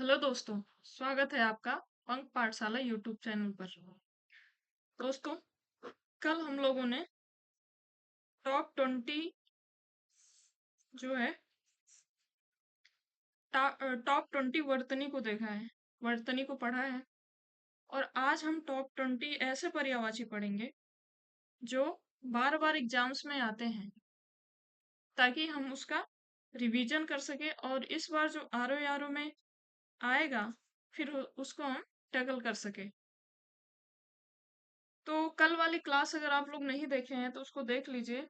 Hello दोस्तों। स्वागत है आपका पंख पाठशाला यूट्यूब चैनल पर। दोस्तों, कल हम लोगों ने टॉप 20 जो है टॉप 20 वर्तनी को देखा है, वर्तनी को पढ़ा है। और आज हम टॉप 20 ऐसे पर्यायवाची पढ़ेंगे जो बार बार एग्जाम्स में आते हैं, ताकि हम उसका रिवीजन कर सके और इस बार जो आर ओ में आएगा फिर उसको हम टैकल कर सके। तो कल वाली क्लास अगर आप लोग नहीं देखे हैं तो उसको देख लीजिए।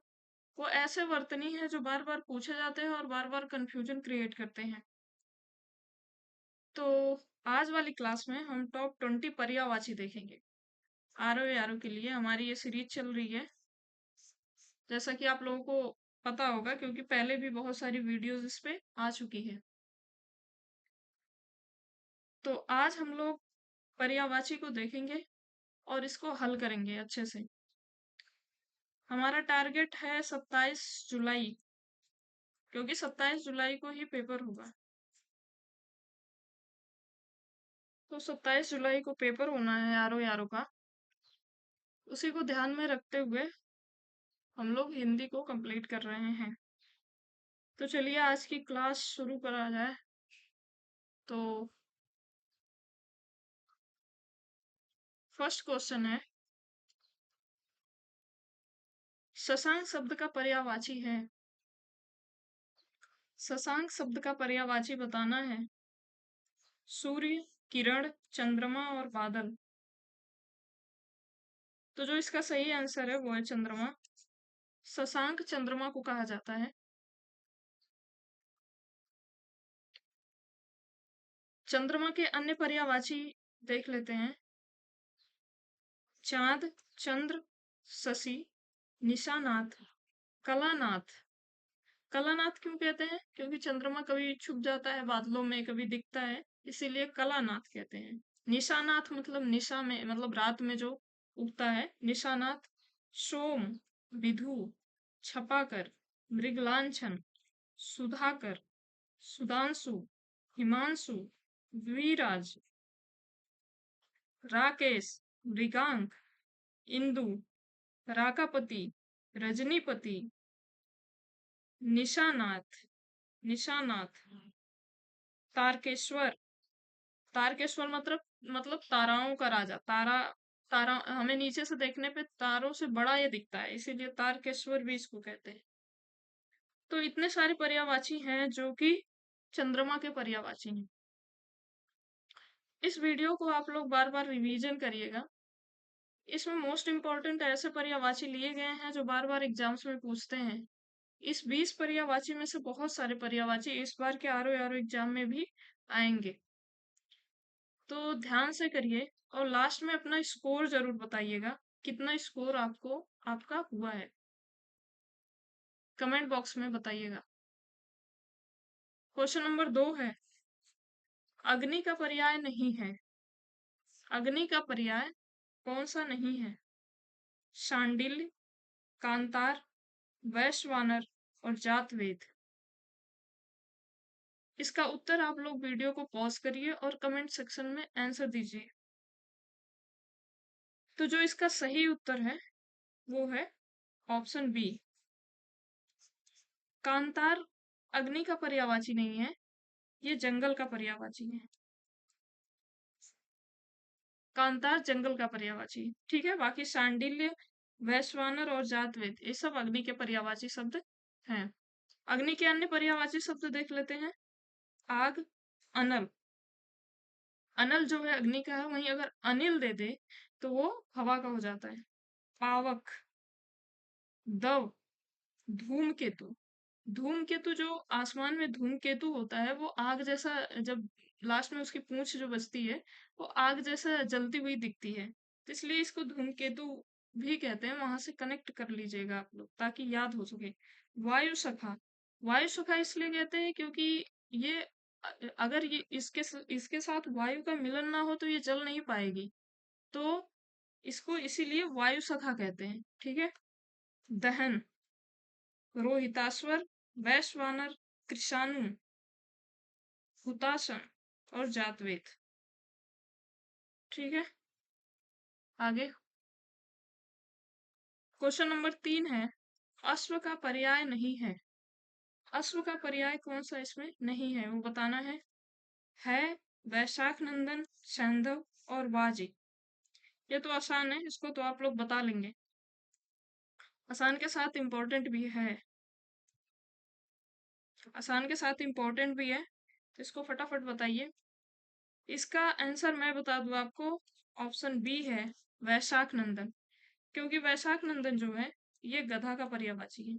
वो ऐसे वर्तनी है जो बार बार पूछे जाते हैं और बार बार कंफ्यूजन क्रिएट करते हैं। तो आज वाली क्लास में हम टॉप 20 पर्यायवाची देखेंगे। आरओ के लिए हमारी ये सीरीज चल रही है, जैसा कि आप लोगों को पता होगा क्योंकि पहले भी बहुत सारी वीडियोस इस पे आ चुकी है। तो आज हम लोग पर्यायवाची को देखेंगे और इसको हल करेंगे अच्छे से। हमारा टारगेट है 27 जुलाई, क्योंकि 27 जुलाई को ही पेपर होगा। तो 27 जुलाई को पेपर होना है आरओ का। उसी को ध्यान में रखते हुए हम लोग हिंदी को कंप्लीट कर रहे हैं। तो चलिए आज की क्लास शुरू करा जाए। तो फर्स्ट क्वेश्चन है, शशांक शब्द का पर्यायवाची है। शशांक शब्द का पर्यायवाची बताना है। सूर्य, किरण, चंद्रमा और बादल। तो जो इसका सही आंसर है वो है चंद्रमा। शशांक चंद्रमा को कहा जाता है। चंद्रमा के अन्य पर्यायवाची देख लेते हैं। चांद, चंद्र, शशि, निशानाथ, कलानाथ। कलानाथ क्यों कहते हैं? क्योंकि चंद्रमा कभी छुप जाता है बादलों में, कभी दिखता है, इसीलिए कलानाथ कहते हैं। निशानाथ मतलब निशा में, मतलब रात में जो उगता है, निशानाथ। सोम, विधु, छपाकर, मृगलांछन, सुधाकर, सुधांशु, हिमांशु, द्विराज, राकेश, मृगांक, इंदु, राकापति, रजनीपति, निशानाथ, निशानाथ, तारकेश्वर। तारकेश्वर मतलब ताराओं का राजा। तारा हमें नीचे से देखने पे तारों से बड़ा ये दिखता है, इसीलिए तारकेश्वर भी इसको कहते हैं। तो इतने सारे पर्यायवाची हैं जो कि चंद्रमा के पर्यायवाची हैं। इस वीडियो को आप लोग बार बार रिवीजन करिएगा। इसमें मोस्ट इंपॉर्टेंट ऐसे पर्यायवाची लिए गए हैं जो बार बार एग्जाम्स में पूछते हैं। इस 20 पर्यायवाची में से बहुत सारे पर्यायवाची इस बार के आरओ एग्जाम में भी आएंगे। तो ध्यान से करिए और लास्ट में अपना स्कोर जरूर बताइएगा, कितना स्कोर आपका हुआ है। कमेंट बॉक्स में बताइएगा। क्वेश्चन नंबर 2 है, अग्नि का पर्याय नहीं है। अग्नि का पर्याय कौन सा नहीं है? शांडिल्य, कांतार, वैश्वानर और जातवेद। इसका उत्तर आप लोग वीडियो को पॉज करिए और कमेंट सेक्शन में आंसर दीजिए। तो जो इसका सही उत्तर है वो है ऑप्शन बी। कांतार अग्नि का पर्यायवाची नहीं है, ये जंगल का पर्यायवाची है। कांतार जंगल का पर्यायवाची, ठीक है। बाकी शांडिल्य, वैश्वानर और जातवेद ये सब अग्नि के पर्यायवाची शब्द हैं। अग्नि के अन्य पर्यायवाची शब्द देख लेते हैं। आग, अनल। अनल जो है अग्नि का है, वहीं अगर अनिल दे दे तो वो हवा का हो जाता है। पावक, दव, धूमकेतु। धूमकेतु जो आसमान में धूमकेतु होता है वो आग जैसा, जब लास्ट में उसकी पूंछ जो बचती है वो आग जैसा जलती हुई दिखती है, तो इसलिए इसको धूमकेतु भी कहते हैं। वहां से कनेक्ट कर लीजिएगा आप लोग ताकि याद हो सके। वायु सखा, वायु सखा इसलिए कहते हैं क्योंकि ये अगर ये इसके साथ वायु का मिलन ना हो तो ये जल नहीं पाएगी, तो इसको इसीलिए वायु सखा कहते हैं, ठीक है। दहन, रोहिताश्वर, वैश्वानर, कृषाणु, हुताशन। और जातवेद। ठीक है, आगे क्वेश्चन नंबर 3 है, अश्व का पर्याय नहीं है। अश्व का पर्याय कौन सा इसमें नहीं है वो बताना है वैशाख नंदन, सैंधव और वाजी। ये तो आसान है, इसको तो आप लोग बता लेंगे। आसान के साथ इम्पोर्टेंट भी है, आसान के साथ इम्पोर्टेंट भी है, तो इसको फटाफट बताइए। इसका आंसर मैं बता दूं आपको, ऑप्शन बी है वैशाख नंदन। क्योंकि वैशाख नंदन जो है ये गधा का पर्यायवाची है।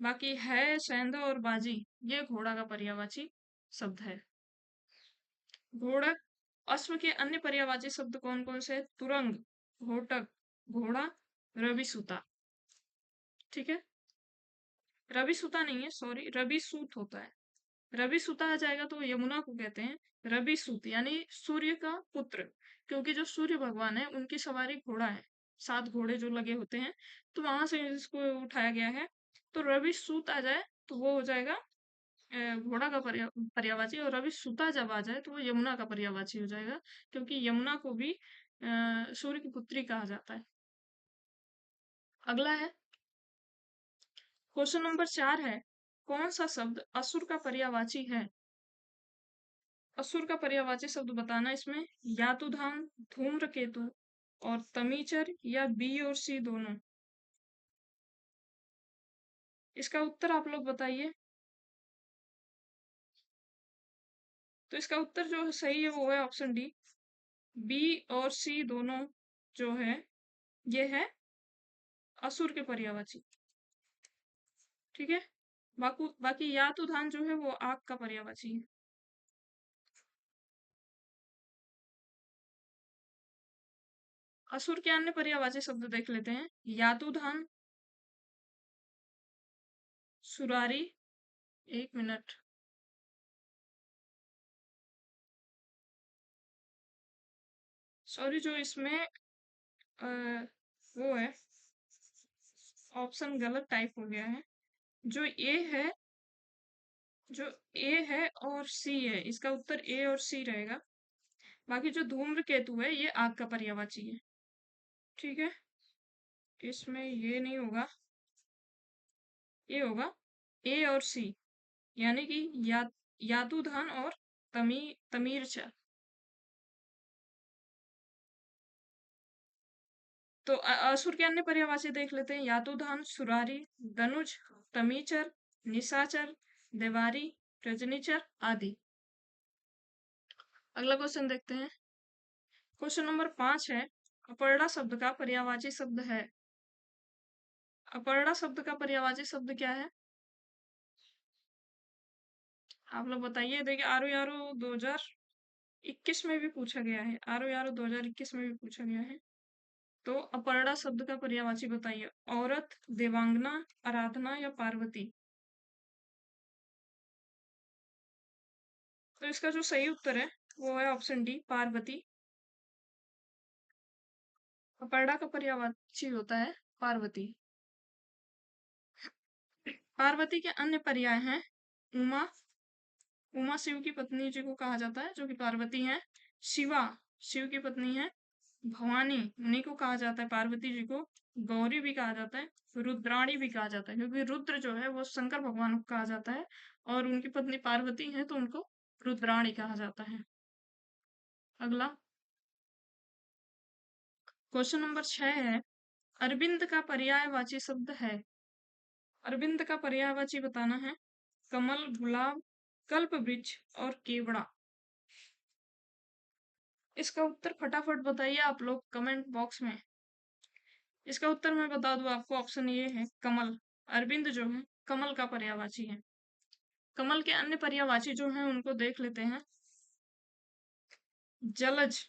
बाकी है सैंधव और बाजी, ये घोड़ा का पर्यायवाची शब्द है। घोड़क, अश्व के अन्य पर्यायवाची शब्द कौन कौन से? तुरंग, घोटक, घोड़ा, रविसुता। ठीक है, रविसुता नहीं है, सॉरी, रविसूत होता है। रविसुता आ जाएगा तो यमुना को कहते हैं रविसूत, यानी सूर्य का पुत्र। क्योंकि जो सूर्य भगवान है उनकी सवारी घोड़ा है, 7 घोड़े जो लगे होते हैं, तो वहां से इसको उठाया गया है। तो रविसूत आ जाए तो वो हो जाएगा घोड़ा का पर्यायवाची, और रविसुता जब आ जाए तो वो यमुना का पर्यायवाची हो जाएगा। क्योंकि यमुना को भी सूर्य की पुत्री कहा जाता है। अगला है क्वेश्चन नंबर 4 है, कौन सा शब्द असुर का पर्यायवाची है? असुर का पर्यायवाची शब्द बताना इसमें, यातुधाम, धूम्रकेतु और तमीचर, या बी और सी दोनों। इसका उत्तर आप लोग बताइए। तो इसका उत्तर जो सही है वो है ऑप्शन डी, बी और सी दोनों जो है ये है असुर के पर्यायवाची। ठीक है, बाकी यातुधान जो है वो आग का पर्यायवाची है। असुर के अन्य पर्यायवाची शब्द देख लेते हैं, यातुधान, सुरारी, 1 मिनट, सॉरी जो इसमें वो है, ऑप्शन गलत टाइप हो गया है। जो ए है, जो ए है और सी है, इसका उत्तर ए और सी रहेगा। बाकी जो धूम्रकेतु है ये आग का पर्यायवाची है। ठीक है, इसमें ये नहीं होगा, ये होगा ए और सी, यानी कि यातुधान और तमीरचा। तो असुर के अन्य पर्यायवाची देख लेते हैं, यातुधान, सुरारी, दनुज, तमीचर, निशाचर, देवारी, रजनीचर आदि। अगला क्वेश्चन देखते हैं, क्वेश्चन नंबर 5 है, अपर्णा शब्द का पर्यायवाची शब्द है। अपर्णा शब्द का पर्यायवाची शब्द क्या है? आप लोग बताइए। देखिए, आरो यारो 2021 में भी पूछा गया है, आरो यारो 2021 में भी पूछा गया है। तो अपर्णा शब्द का पर्यायवाची बताइए, औरत, देवांगना, आराधना या पार्वती। तो इसका जो सही उत्तर है वो है ऑप्शन डी, पार्वती। अपर्णा का पर्यायवाची होता है पार्वती। पार्वती के अन्य पर्याय हैं उमा, उमा शिव की पत्नी जी को कहा जाता है जो कि पार्वती है। शिवा, शिव की पत्नी है। भवानी, उन्हीं को कहा जाता है, पार्वती जी को। गौरी भी कहा जाता है, रुद्राणी भी कहा जाता है, क्योंकि रुद्र जो है वो शंकर भगवान को कहा जाता है, और उनकी पत्नी पार्वती है तो उनको रुद्राणी कहा जाता है। अगला क्वेश्चन नंबर 6 है, अरविंद का पर्यायवाची शब्द है। अरविंद का पर्यायवाची बताना है, कमल, गुलाब, कल्प वृक्ष और केवड़ा। इसका उत्तर फटाफट बताइए आप लोग कमेंट बॉक्स में। इसका उत्तर मैं बता दूं आपको, ऑप्शन ये है कमल। अरविंद जो है कमल का पर्यायवाची है। कमल के अन्य पर्यायवाची जो हैं उनको देख लेते हैं, जलज,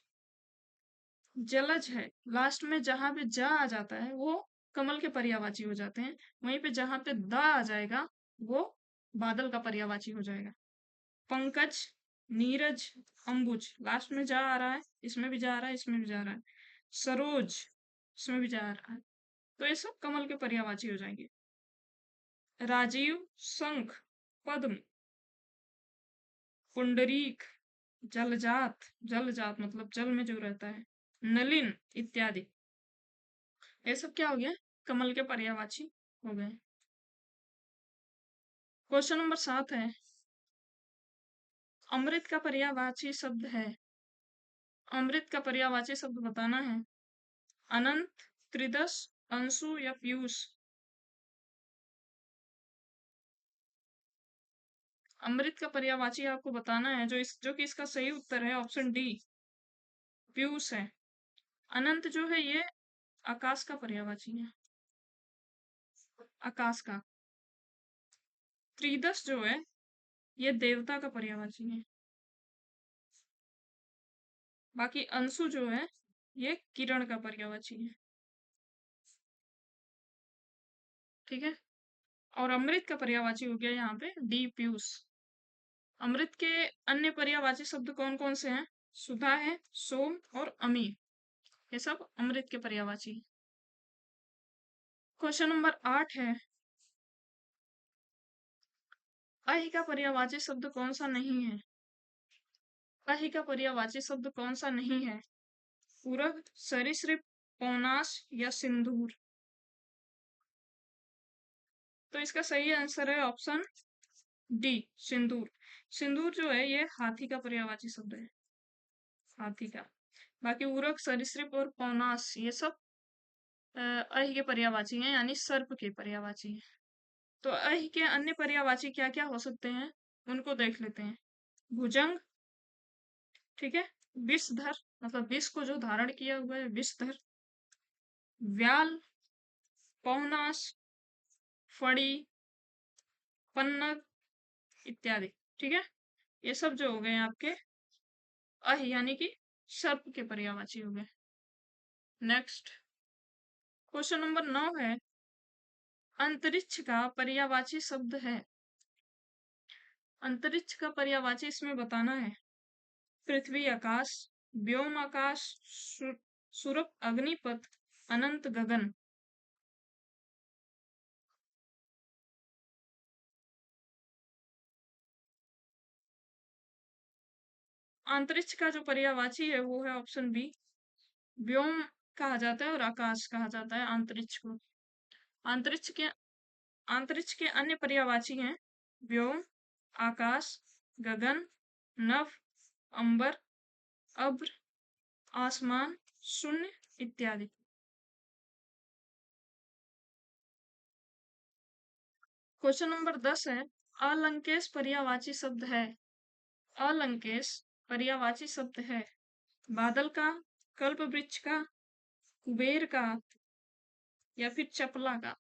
जलज है, लास्ट में जहां पे ज आ जाता है वो कमल के पर्यायवाची हो जाते हैं। वहीं पे जहां पे द आ जाएगा वो बादल का पर्यायवाची हो जाएगा। पंकज, नीरज, अंबुज, लास्ट में जा आ रहा है, इसमें भी जा रहा है, इसमें भी जा रहा है। सरोज, इसमें भी जा रहा है, तो ये सब कमल के पर्यायवाची हो जाएंगे। राजीव, शंख, पद्म, पुंडरीक, जलजात, जलजात मतलब जल में जो रहता है, नलिन इत्यादि। ये सब क्या हो गया? कमल के पर्यायवाची हो गए। क्वेश्चन नंबर 7 है, अमृत का पर्यायवाची शब्द है। अमृत का पर्यायवाची शब्द बताना है। अनंत, त्रिदश, अंशु या पीयूष। अमृत का पर्यायवाची आपको बताना है, जो कि इसका सही उत्तर है ऑप्शन डी, पीयूष है। अनंत जो है ये आकाश का पर्यायवाची है, आकाश का। त्रिदश जो है ये देवता का पर्यायवाची है। बाकी अंशु जो है ये किरण का पर्यायवाची है। ठीक है। और अमृत का पर्यायवाची हो गया यहाँ पे डी, पीयूष। अमृत के अन्य पर्यायवाची शब्द कौन कौन से हैं? सुधा है, सोम और अमीर। ये सब अमृत के पर्यायवाची। क्वेश्चन नंबर 8 है, अहि का पर्यायवाची शब्द कौन सा नहीं है? अहि का पर्यायवाची शब्द कौन सा नहीं है? पूरब, सरीसृप, पौनाश या सिंदूर। तो इसका सही आंसर है ऑप्शन डी, सिंदूर। सिंदूर जो है ये हाथी का पर्यायवाची शब्द है, हाथी का। बाकी उरक, सरीसृप और पौनाश ये सब अहि के पर्यायवाची हैं, यानी सर्प के पर्यायवाची हैं। तो अहि के अन्य पर्यायवाची क्या क्या हो सकते हैं उनको देख लेते हैं। भुजंग, ठीक है, विषधर मतलब विष को जो धारण किया हुआ है, विषधर। व्याल, पौनाश, फड़ी, पन्नग इत्यादि। ठीक है, ये सब जो हो गए आपके अहि यानी कि सर्प के पर्यायवाची हो गए। नेक्स्ट क्वेश्चन नंबर 9 है, अंतरिक्ष का पर्यायवाची शब्द है। अंतरिक्ष का पर्यायवाची इसमें बताना है। पृथ्वी आकाश, व्योम आकाश, सुरभ अग्निपथ, अनंत गगन। अंतरिक्ष का जो पर्यायवाची है वो है ऑप्शन बी, व्योम कहा जाता है और आकाश कहा जाता है अंतरिक्ष को। अंतरिक्ष के अंतरिक्ष के अन्य पर्यायवाची हैं व्योम, आकाश, गगन, नभ, अंबर, अब्र, आसमान, शून्य इत्यादि। क्वेश्चन नंबर 10 है, अलंकेश पर्यायवाची शब्द है। अलंकेश पर्यायवाची शब्द है। बादल का, कल्प वृक्ष का, कुबेर का या फिर चपला का।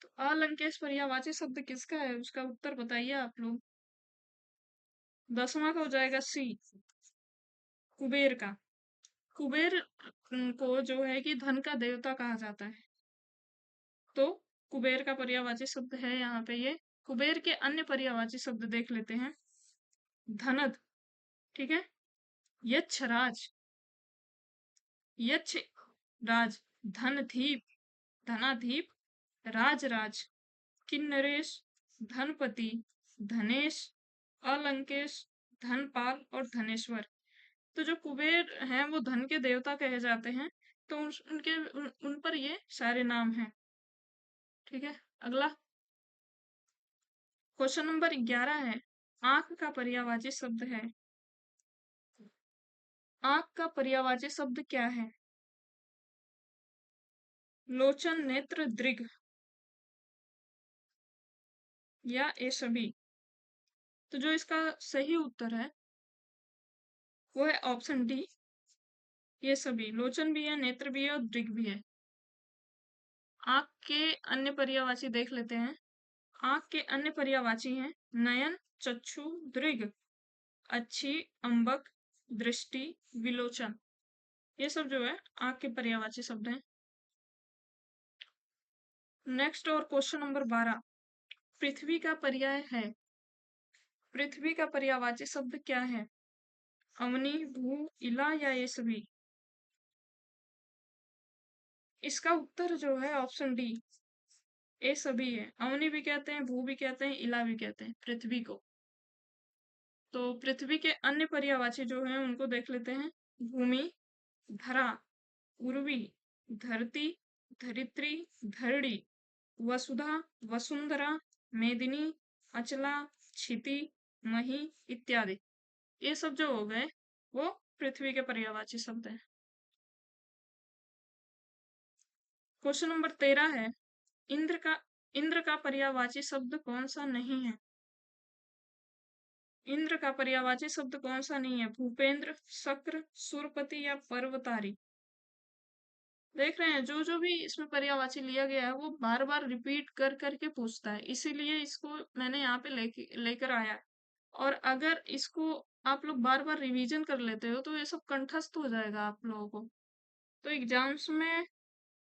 तो अलंकेश पर्यायवाची शब्द किसका है उसका उत्तर बताइए आप लोग। 10वां का हो जाएगा सी, कुबेर का। कुबेर को जो है कि धन का देवता कहा जाता है। तो कुबेर का पर्यायवाची शब्द है यहाँ पे ये। कुबेर के अन्य पर्यायवाची शब्द देख लेते हैं। धनद, ठीक है, यक्षराज, यक्ष राज, धनधीप, धनाधीप, राजराज, किन्नरेश, धनपति, धनेश, अलंकेश, धनपाल और धनेश्वर। तो जो कुबेर हैं वो धन के देवता कहे जाते हैं। तो उन पर ये सारे नाम हैं। ठीक है, अगला क्वेश्चन नंबर 11 है, आंख का पर्यायवाची शब्द है। आंख का पर्यायवाची शब्द क्या है? लोचन, नेत्र, दृग या ये सभी। तो जो इसका सही उत्तर है वो है ऑप्शन डी, ये सभी। लोचन भी है, नेत्र भी है और दृग भी है। आंख के अन्य पर्यायवाची देख लेते हैं। आंख के अन्य पर्यायवाची हैं नयन, चक्षु, दृग, अच्छी, अंबक, दृष्टि, विलोचन। ये सब जो है आंख के पर्यायवाची शब्द हैं। नेक्स्ट और क्वेश्चन नंबर 12, पृथ्वी का पर्याय है। पृथ्वी का पर्यायवाची शब्द क्या है? अवनी, भू, इला या ये सभी। इसका उत्तर जो है ऑप्शन डी, ये सभी है। अवनी भी कहते हैं, भू भी कहते हैं, इला भी कहते हैं पृथ्वी को। तो पृथ्वी के अन्य पर्यायवाची जो हैं उनको देख लेते हैं। भूमि, धरा, उर्वी, धरती, धरित्री, धरणी, वसुधा, वसुंधरा, मेदिनी, अचला, क्षिति, मही इत्यादि। ये सब जो हो गए वो पृथ्वी के पर्यायवाची शब्द हैं। क्वेश्चन नंबर 13 है, इंद्र का इंद्र का पर्यायवाची शब्द कौन सा नहीं है? इंद्र का पर्यायवाची शब्द कौन सा नहीं है? भूपेंद्र, शक्र, सुरपति या पर्वतारी। देख रहे हैं, जो जो भी इसमें पर्यायवाची लिया गया है वो बार बार रिपीट कर करके पूछता है, इसीलिए इसको मैंने यहाँ पे लेकर आया है। और अगर इसको आप लोग बार बार रिवीजन कर लेते हो तो ये सब कंठस्थ हो जाएगा आप लोगों को, तो एग्जाम्स में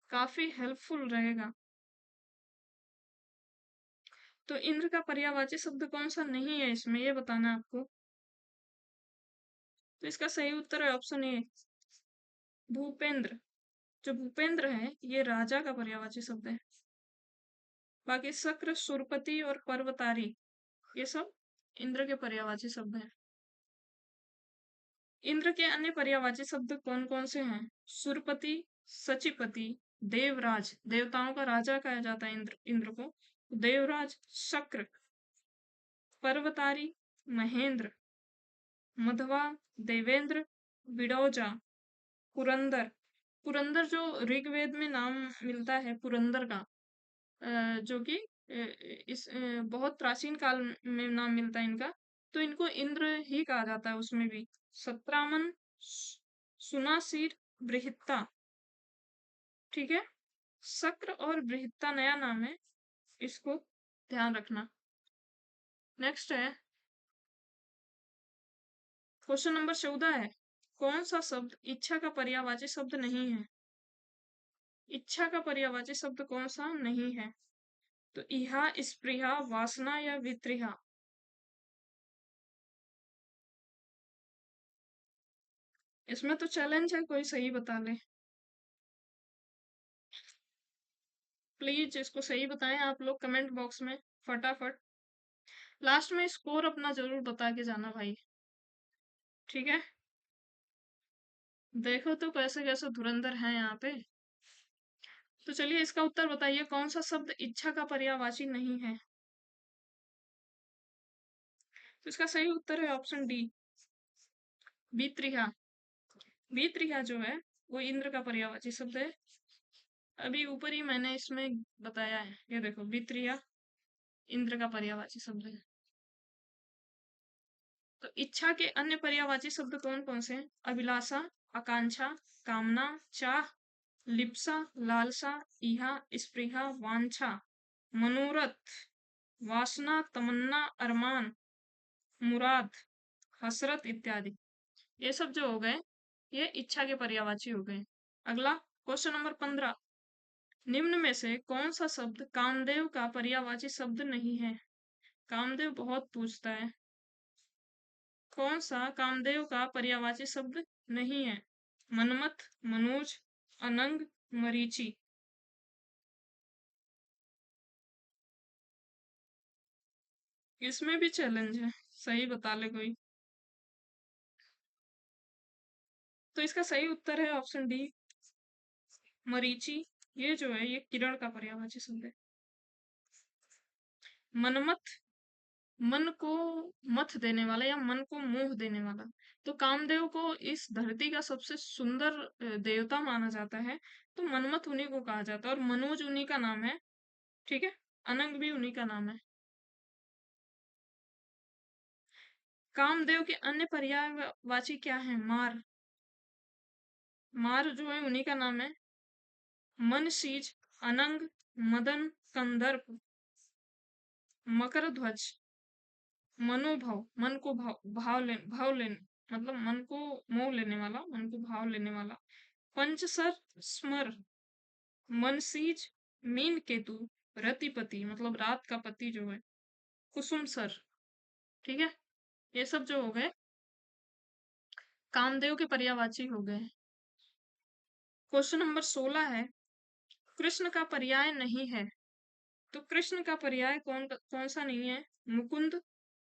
काफी हेल्पफुल रहेगा। तो इंद्र का पर्यायवाची शब्द कौन सा नहीं है इसमें, ये बताना है आपको। तो इसका सही उत्तर है ऑप्शन ए, भूपेंद्र। जो भूपेंद्र है ये राजा का पर्यायवाची शब्द है। बाकी शक्र, सुरपति और पर्वतारी ये सब इंद्र के पर्यायवाची शब्द हैं। इंद्र के अन्य पर्यायवाची शब्द कौन कौन से हैं? सुरपति, सचिपति, देवराज, देवताओं का राजा कहा जाता है इंद्र को, देवराज, शक्र, पर्वतारी, महेंद्र, मधवा, देवेंद्र, विडोजा, पुरंदर। पुरंदर जो ऋग्वेद में नाम मिलता है पुरंदर का, जो कि बहुत प्राचीन काल में नाम मिलता है इनका, तो इनको इंद्र ही कहा जाता है उसमें भी। सत्रामन, सुनासीर, बृहत्ता। ठीक है, शक्र और बृहत्ता नया नाम है, इसको ध्यान रखना। नेक्स्ट है क्वेश्चन नंबर 14 है, कौन सा शब्द इच्छा का पर्यायवाची शब्द नहीं है? इच्छा का पर्यायवाची शब्द कौन सा नहीं है? तो इहा, स्पृहा, वासना या वित्रिहा। इसमें तो चैलेंज है, कोई सही बता ले प्लीज। इसको सही बताएं आप लोग कमेंट बॉक्स में फटाफट। लास्ट में स्कोर अपना जरूर बता के जाना भाई, ठीक है? देखो तो कैसे कैसे धुरंधर हैं यहाँ पे। तो चलिए इसका उत्तर बताइए, कौन सा शब्द इच्छा का पर्यायवाची नहीं है? तो इसका सही उत्तर है ऑप्शन डी, वित्रिहा। वित्रिहा जो है वो इंद्र का पर्यायवाची शब्द है। अभी ऊपर ही मैंने इसमें बताया है, ये देखो वित्रिया इंद्र का पर्यायवाची शब्द है। तो इच्छा के अन्य पर्यायवाची शब्द कौन कौन से हैं? अभिलाषा, आकांक्षा, कामना, चाह, लिप्सा, लालसा, इहा, स्पृहा, वांछा, मनोरथ, वासना, तमन्ना, अरमान, मुराद, हसरत इत्यादि। ये सब जो हो गए ये इच्छा के पर्यायवाची हो गए। अगला क्वेश्चन नंबर 15, निम्न में से कौन सा शब्द कामदेव का पर्यायवाची शब्द नहीं है? कामदेव बहुत पूछता है, कौन सा कामदेव का पर्यायवाची शब्द नहीं है? मनमथ, मनोज, अनंग, मरीचि। इसमें भी चैलेंज है, सही बता ले कोई। तो इसका सही उत्तर है ऑप्शन डी, मरीचि। ये जो है ये किरण का पर्यायवाची शब्द है। मनमथ, मन को मथ देने वाला या मन को मोह देने वाला। तो कामदेव को इस धरती का सबसे सुंदर देवता माना जाता है, तो मनमथ उन्हीं को कहा जाता है, और मनोज उन्हीं का नाम है। ठीक है, अनंग भी उन्हीं का नाम है। कामदेव के अन्य पर्यायवाची क्या है? मार, मार जो है उन्हीं का नाम है। मन शीज, अनंग, मदन, कंदर्प, मकर ध्वज, मनोभाव, मन को भाव लेने, मतलब मन को मोह लेने वाला, मन को भाव लेने वाला। पंचसर, स्मर, मनसीज, मीन केतु, रतिपति मतलब रात का पति जो है, कुसुम सर। ठीक है, ये सब जो हो गए कामदेव के पर्यायवाची हो गए। क्वेश्चन नंबर 16 है, कृष्ण का पर्याय नहीं है। तो कृष्ण का पर्याय कौन कौन सा नहीं है? मुकुंद,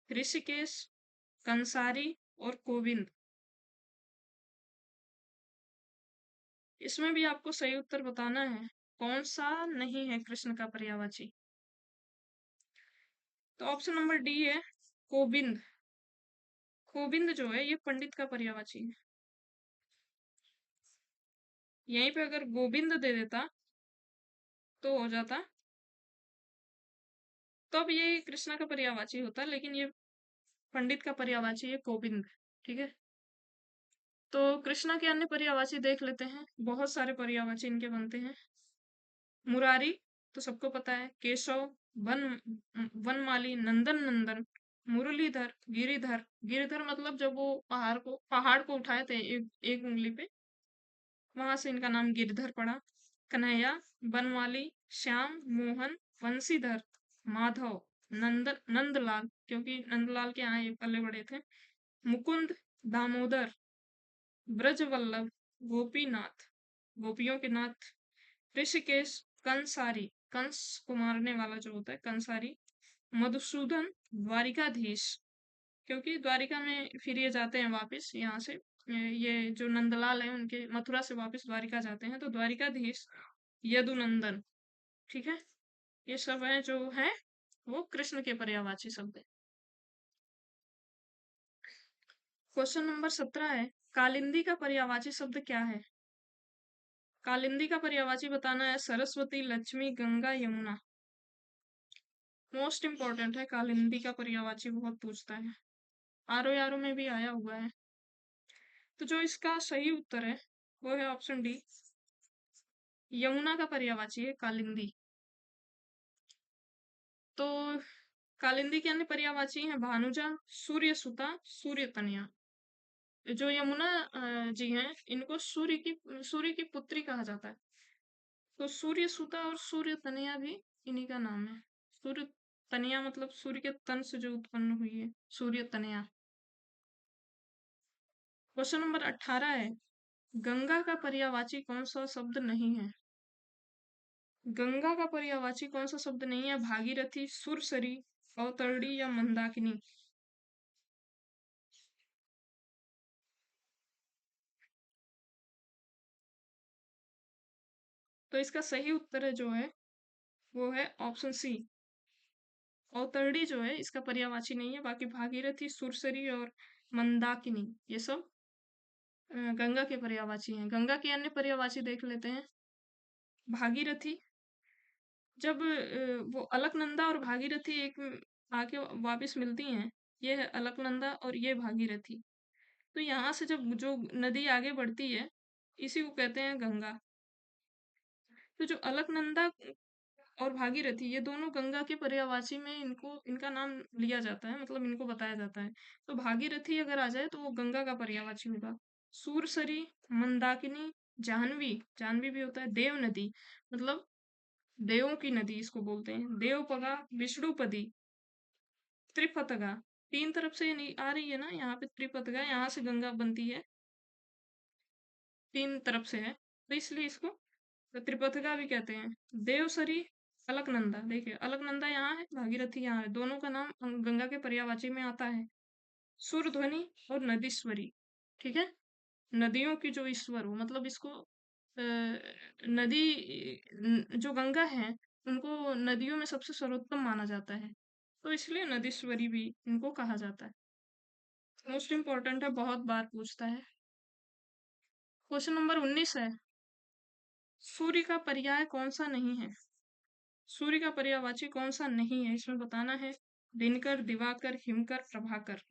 ऋषिकेश, कंसारी और गोविंद। इसमें भी आपको सही उत्तर बताना है, कौन सा नहीं है कृष्ण का पर्यायवाची। तो ऑप्शन नंबर डी है गोविंद। गोविंद जो है ये पंडित का पर्यायवाची है। यहीं पे अगर गोविंद दे देता तो हो जाता, तब ये कृष्णा का पर्यायवाची होता, लेकिन ये पंडित का पर्यायवाची है गोविंद। ठीक है। तो कृष्णा के अन्य पर्यायवाची देख लेते हैं। बहुत सारे पर्यायवाची इनके बनते हैं। मुरारी तो सबको पता है, केशव, वन वनमाली, नंदन नंदन, मुरलीधर, गिरिधर। गिरिधर मतलब जब वो पहाड़ को उठाए थे एक उंगली पे, वहां से इनका नाम गिरधर पड़ा। कन्हैया, बनवाली, श्याम, मोहन, बंशीधर, माधव, नंदलाल, क्योंकि नंदलाल के यहाँ ये पले बड़े थे। मुकुंद, दामोदर, ब्रजवल्लभ, गोपीनाथ, गोपियों के नाथ, ऋषिकेश, कंसारी, कंस को मारने वाला जो होता है कंसारी, मधुसूदन, द्वारिकाधीश, क्योंकि द्वारिका में फिर ये जाते हैं वापस यहाँ से, ये जो नंदलाल है उनके मथुरा से वापस द्वारिका जाते हैं, तो द्वारिकाधीश, यदुनंदन। ठीक है। ये सब है जो है वो कृष्ण के पर्यायवाची शब्द है। क्वेश्चन नंबर 17 है, कालिंदी का पर्यायवाची शब्द क्या है? कालिंदी का पर्यायवाची बताना है, सरस्वती, लक्ष्मी, गंगा, यमुना। मोस्ट इंपॉर्टेंट है, कालिंदी का पर्यायवाची बहुत पूछता है, आरो यारो में भी आया हुआ है। तो जो इसका सही उत्तर है वो है ऑप्शन डी, यमुना का पर्यायवाची है कालिंदी। तो कालिंदी के अन्य पर्यायवाची हैं भानुजा, सूर्य सुता, सूर्य तनया। जो यमुना जी हैं, इनको सूर्य की पुत्री कहा जाता है। तो सूर्य सुता और सूर्य तनया भी इन्हीं का नाम है। सूर्य तनया मतलब सूर्य के तन से जो उत्पन्न हुई है, सूर्य तनया। क्वेश्चन नंबर 18 है, गंगा का पर्यायवाची कौन सा शब्द नहीं है? गंगा का पर्यायवाची कौन सा शब्द नहीं है? भागीरथी, सुरसरी, अवतरणी या मंदाकिनी। तो इसका सही उत्तर है जो है वो है ऑप्शन सी, अवतरणी जो है इसका पर्यायवाची नहीं है। बाकी भागीरथी, सुरसरी और मंदाकिनी ये सब गंगा के पर्यायवाची हैं। गंगा के अन्य पर्यायवाची देख लेते हैं। भागीरथी, जब वो अलकनंदा और भागीरथी एक आके वापस मिलती हैं, ये है अलकनंदा और ये भागीरथी। तो यहाँ से जब जो नदी आगे बढ़ती है, इसी को कहते हैं गंगा। तो जो अलकनंदा और भागीरथी ये दोनों गंगा के पर्यायवाची में इनको इनका नाम लिया जाता है, मतलब इनको बताया जाता है। तो भागीरथी अगर आ जाए तो वो गंगा का पर्यायवाची होगा। सूरसरी, मंदाकिनी, जाह्नवी, जाह्नवी भी होता है, देव नदी मतलब देवों की नदी इसको बोलते हैं, देवपगा, विष्णुपदी, त्रिपतगा। तीन तरफ से आ रही है ना यहाँ पे त्रिपतगा, यहाँ से गंगा बनती है, तीन तरफ से है, तो इसलिए इसको त्रिपथगा भी कहते हैं। देवसरी, अलकनंदा, देखिए अलकनंदा यहाँ है, भागीरथी यहाँ है, दोनों का नाम गंगा के पर्यायवाची में आता है। सुरध्वनि और नदीश्वरी। ठीक है। नदियों की जो ईश्वर हो, मतलब इसको नदी जो गंगा है उनको नदियों में सबसे सर्वोत्तम माना जाता है, तो इसलिए नदीश्वरी भी इनको कहा जाता है। मोस्ट इंपॉर्टेंट है, बहुत बार पूछता है। क्वेश्चन नंबर 19 है, सूर्य का पर्याय कौन सा नहीं है? सूर्य का पर्यायवाची कौन सा नहीं है, इसमें बताना है। दिनकर, दिवाकर, हिमकर, प्रभाकर।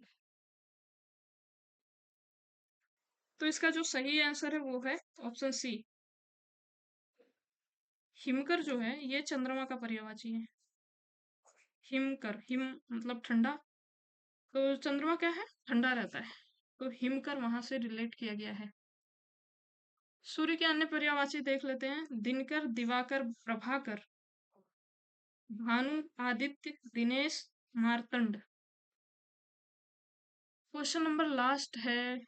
तो इसका जो सही आंसर है वो है ऑप्शन सी, हिमकर जो है ये चंद्रमा का पर्यायवाची है। हिमकर, हिम मतलब ठंडा, तो चंद्रमा क्या है, ठंडा रहता है, तो हिमकर वहां से रिलेट किया गया है। सूर्य के अन्य पर्यायवाची देख लेते हैं। Dinkar, Diwakar, Prabhakar, Bhanu, Aditya, Dinesh, Martand. Question number last है,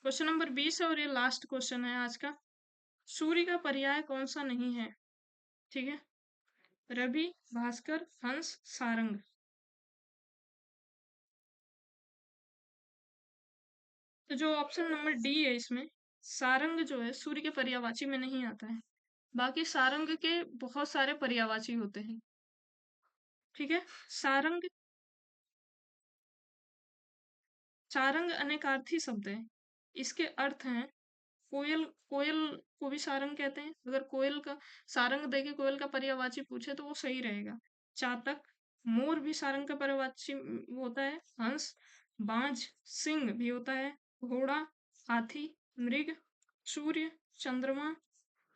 क्वेश्चन नंबर 20 है और ये लास्ट क्वेश्चन है आज का। सूर्य का पर्याय कौन सा नहीं है? ठीक है। रवि, भास्कर, हंस, सारंग। तो जो ऑप्शन नंबर डी है इसमें, सारंग जो है सूर्य के पर्यायवाची में नहीं आता है। बाकी सारंग के बहुत सारे पर्यायवाची होते हैं। ठीक है। सारंग, सारंग अनेकार्थी शब्द है। इसके अर्थ हैं कोयल, कोयल को भी सारंग कहते हैं। अगर कोयल का सारंग देके कोयल का पर्यायवाची पूछे तो वो सही रहेगा। चातक, मोर भी सारंग का पर्यायवाची होता है। हंस, बाज, सिंह भी होता है। घोड़ा, हाथी, मृग, सूर्य, चंद्रमा,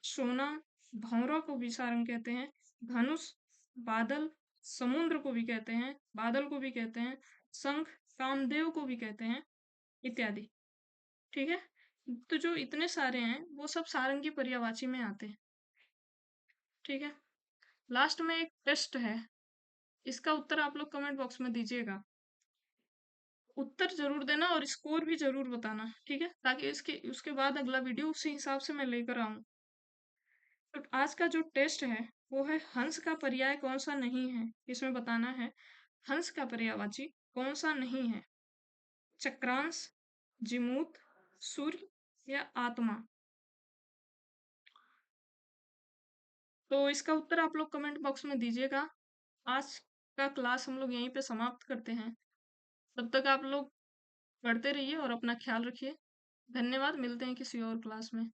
सोना, भौंरा को भी सारंग कहते हैं। धनुष, बादल, समुद्र को भी कहते हैं, बादल को भी कहते हैं। शंख, कामदेव को भी कहते हैं, इत्यादि। ठीक है। तो जो इतने सारे हैं वो सब सारंगी पर्यायवाची में आते हैं। ठीक है। लास्ट में एक टेस्ट है, इसका उत्तर आप लोग कमेंट बॉक्स में दीजिएगा। उत्तर जरूर देना और स्कोर भी जरूर बताना, ठीक है, ताकि इसके उसके बाद अगला वीडियो उसी हिसाब से मैं लेकर आऊं। तो आज का जो टेस्ट है वो है हंस का पर्याय कौन सा नहीं है, इसमें बताना है हंस का पर्यायवाची कौन सा नहीं है। चक्रांश, जिमूत, सूर्य या आत्मा। तो इसका उत्तर आप लोग कमेंट बॉक्स में दीजिएगा। आज का क्लास हम लोग यहीं पे समाप्त करते हैं। तब तक आप लोग पढ़ते रहिए और अपना ख्याल रखिए। धन्यवाद, मिलते हैं किसी और क्लास में।